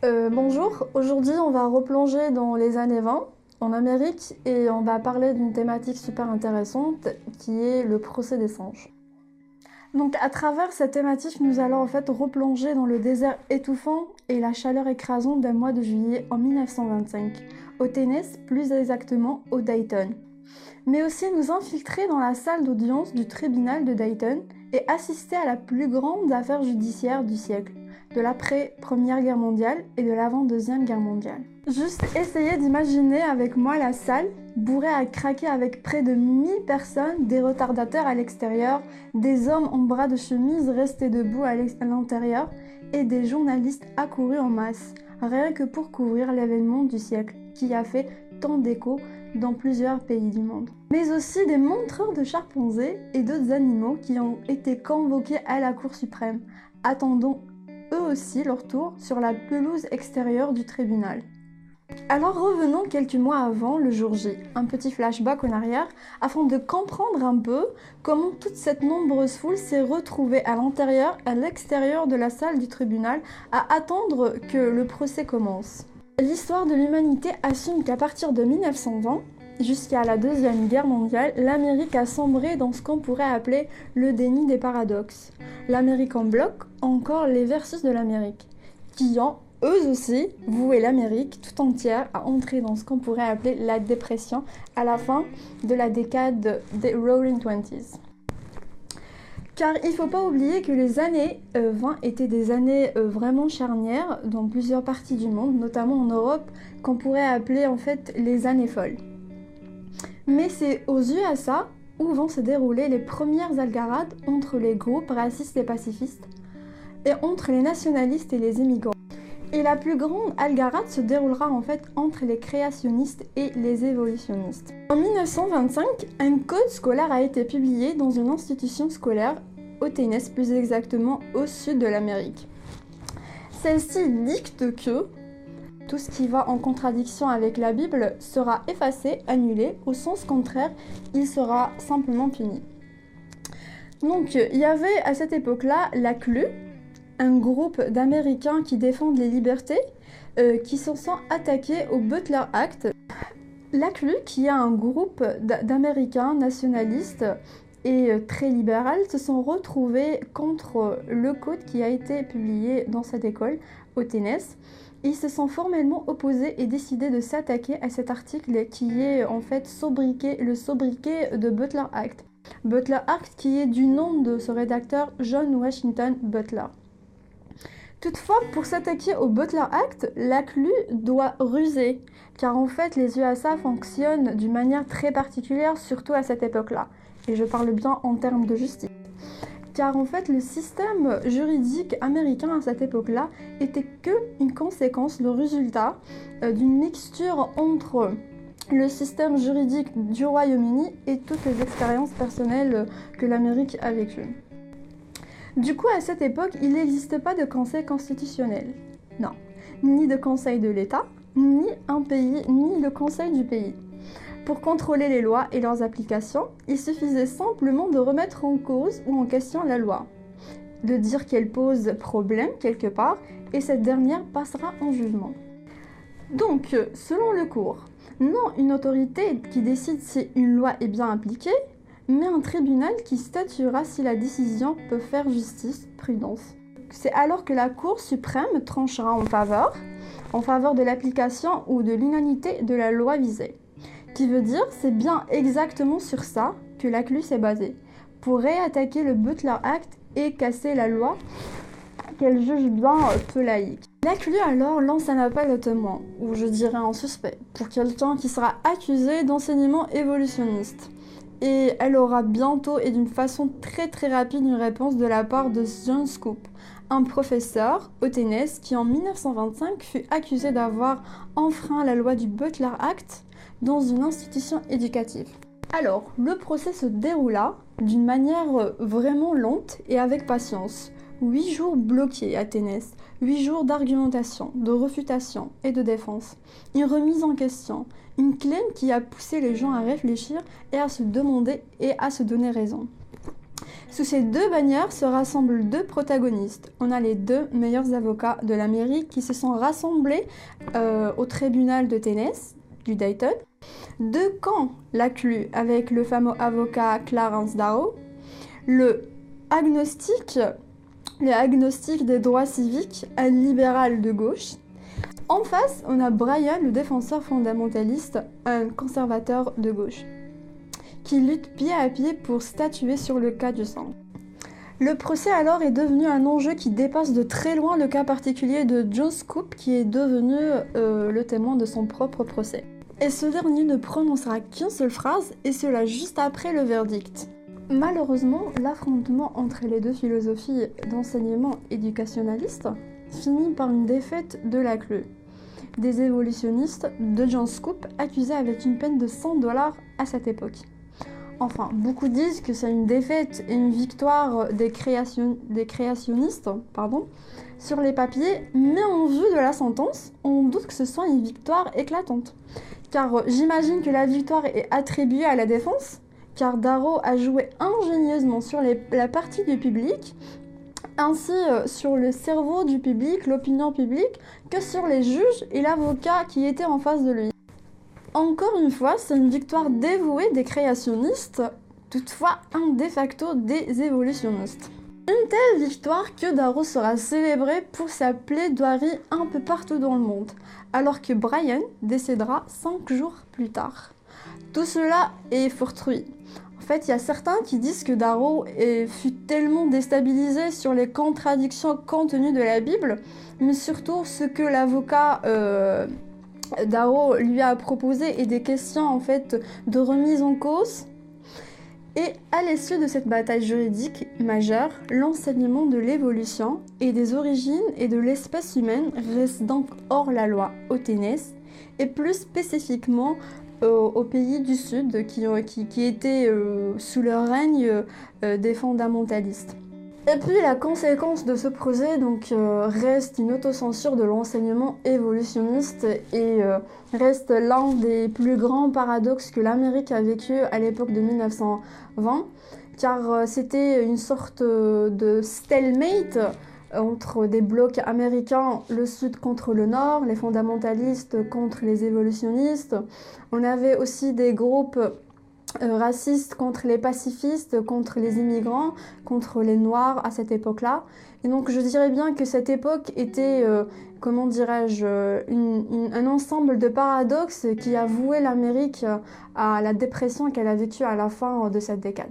Bonjour, aujourd'hui on va replonger dans les années 20 en Amérique et on va parler d'une thématique super intéressante qui est le procès des singes. Donc à travers cette thématique, nous allons en fait replonger dans le désert étouffant et la chaleur écrasante d'un mois de juillet en 1925, au Tennessee, plus exactement au Dayton. Mais aussi nous infiltrer dans la salle d'audience du tribunal de Dayton et assister à la plus grande affaire judiciaire du siècle, de l'après-Première Guerre mondiale et de l'avant-Deuxième Guerre mondiale. Juste essayez d'imaginer avec moi la salle, bourrée à craquer avec près de 1000 personnes, des retardataires à l'extérieur, des hommes en bras de chemise restés debout à l'intérieur et des journalistes accourus en masse, rien que pour couvrir l'événement du siècle qui a fait tant d'écho dans plusieurs pays du monde. Mais aussi des montreurs de chimpanzés et d'autres animaux qui ont été convoqués à la Cour suprême, attendant eux aussi leur tour sur la pelouse extérieure du tribunal. Alors revenons quelques mois avant le jour J, un petit flashback en arrière, afin de comprendre un peu comment toute cette nombreuse foule s'est retrouvée à l'intérieur et à l'extérieur de la salle du tribunal à attendre que le procès commence. L'histoire de l'humanité assume qu'à partir de 1920, jusqu'à la Deuxième Guerre mondiale, l'Amérique a sombré dans ce qu'on pourrait appeler le déni des paradoxes. L'Amérique en bloc, encore les versus de l'Amérique, qui ont, eux aussi, voué l'Amérique tout entière à entrer dans ce qu'on pourrait appeler la dépression à la fin de la décade des Roaring Twenties. Car il ne faut pas oublier que les années 20 étaient des années vraiment charnières dans plusieurs parties du monde, notamment en Europe, qu'on pourrait appeler en fait les années folles. Mais c'est aux USA où vont se dérouler les premières algarades entre les groupes racistes et pacifistes, et entre les nationalistes et les immigrants. Et la plus grande algarade se déroulera en fait entre les créationnistes et les évolutionnistes. En 1925, un code scolaire a été publié dans une institution scolaire au Tennessee, plus exactement au sud de l'Amérique. Celle-ci dicte que tout ce qui va en contradiction avec la Bible sera effacé, annulé, au sens contraire, il sera simplement puni. Donc il y avait à cette époque-là la CLU, un groupe d'Américains qui défendent les libertés, qui se sont attaqués au Butler Act. La CLU, qui est un groupe d'Américains nationalistes et très libéraux, se sont retrouvés contre le code qui a été publié dans cette école au Tennessee. Ils se sont formellement opposés et décidé de s'attaquer à cet article qui est en fait le sobriquet de Butler Act. Butler Act qui est du nom de ce rédacteur John Washington Butler. Toutefois, pour s'attaquer au Butler Act, la CLU doit ruser, car en fait les USA fonctionnent d'une manière très particulière, surtout à cette époque-là. Et je parle bien en termes de justice. Car en fait le système juridique américain à cette époque-là était qu'une conséquence, le résultat d'une mixture entre le système juridique du Royaume-Uni et toutes les expériences personnelles que l'Amérique a vécues. Du coup, à cette époque, il n'existe pas de conseil constitutionnel. Non. Ni de conseil de l'État, ni un pays, ni le conseil du pays. Pour contrôler les lois et leurs applications, il suffisait simplement de remettre en cause ou en question la loi, de dire qu'elle pose problème quelque part, et cette dernière passera en jugement. Donc, selon le cours, non une autorité qui décide si une loi est bien appliquée, mais un tribunal qui statuera si la décision peut faire justice, prudence. C'est alors que la Cour suprême tranchera en faveur de l'application ou de l'inanité de la loi visée. Qui veut dire, c'est bien exactement sur ça que la CLU s'est basée, pour réattaquer le Butler Act et casser la loi qu'elle juge bien peu laïque. La CLU alors lance un appel aux témoins, ou je dirais un suspect, pour quelqu'un qui sera accusé d'enseignement évolutionniste. Et elle aura bientôt et d'une façon très rapide une réponse de la part de John Scoop, un professeur au Tennessee qui en 1925 fut accusé d'avoir enfreint la loi du Butler Act dans une institution éducative. Alors, le procès se déroula d'une manière vraiment lente et avec patience. 8 jours bloqués à Tennessee, 8 jours d'argumentation, de refutation et de défense. Une remise en question, une claim qui a poussé les gens à réfléchir et à se demander et à se donner raison. Sous ces deux bannières se rassemblent deux protagonistes. On a les deux meilleurs avocats de l'Amérique qui se sont rassemblés au tribunal de Tennessee, du Dayton. Deux camps l'accluent avec le fameux avocat Clarence Darrow, le agnostique des droits civiques, un libéral de gauche. En face, on a Brian, le défenseur fondamentaliste, un conservateur de gauche, qui lutte pied à pied pour statuer sur le cas du sang. Le procès alors est devenu un enjeu qui dépasse de très loin le cas particulier de John Scoop, qui est devenu le témoin de son propre procès. Et ce dernier ne prononcera qu'une seule phrase, et cela juste après le verdict. Malheureusement, l'affrontement entre les deux philosophies d'enseignement éducationnaliste finit par une défaite de la CLE, des évolutionnistes de John Scoop accusés avec une peine de $100 à cette époque. Enfin, beaucoup disent que c'est une défaite et une victoire des créationnistes sur les papiers, mais en vue de la sentence, on doute que ce soit une victoire éclatante. Car j'imagine que la victoire est attribuée à la défense, car Darrow a joué ingénieusement sur la partie du public, ainsi sur le cerveau du public, l'opinion publique, que sur les juges et l'avocat qui étaient en face de lui. Encore une fois, c'est une victoire dévouée des créationnistes, toutefois un de facto des évolutionnistes. Une telle victoire que Darrow sera célébré pour sa plaidoirie un peu partout dans le monde, alors que Brian décédera 5 jours plus tard. Tout cela est fortuit. En fait, il y a certains qui disent que Darrow fut tellement déstabilisé sur les contradictions contenues de la Bible, mais surtout ce que l'avocat Darrow lui a proposé et des questions en fait de remise en cause. Et à l'issue de cette bataille juridique majeure, l'enseignement de l'évolution et des origines et de l'espèce humaine reste donc hors la loi au Tennessee et plus spécifiquement aux pays du Sud qui étaient sous le règne des fondamentalistes. Et puis la conséquence de ce projet reste une autocensure de l'enseignement évolutionniste et reste l'un des plus grands paradoxes que l'Amérique a vécu à l'époque de 1920, car c'était une sorte de stalemate entre des blocs américains, le Sud contre le Nord, les fondamentalistes contre les évolutionnistes. On avait aussi des groupes racistes contre les pacifistes, contre les immigrants, contre les Noirs à cette époque-là. Et donc je dirais bien que cette époque était, un ensemble de paradoxes qui a voué l'Amérique à la dépression qu'elle a vécue à la fin de cette décade.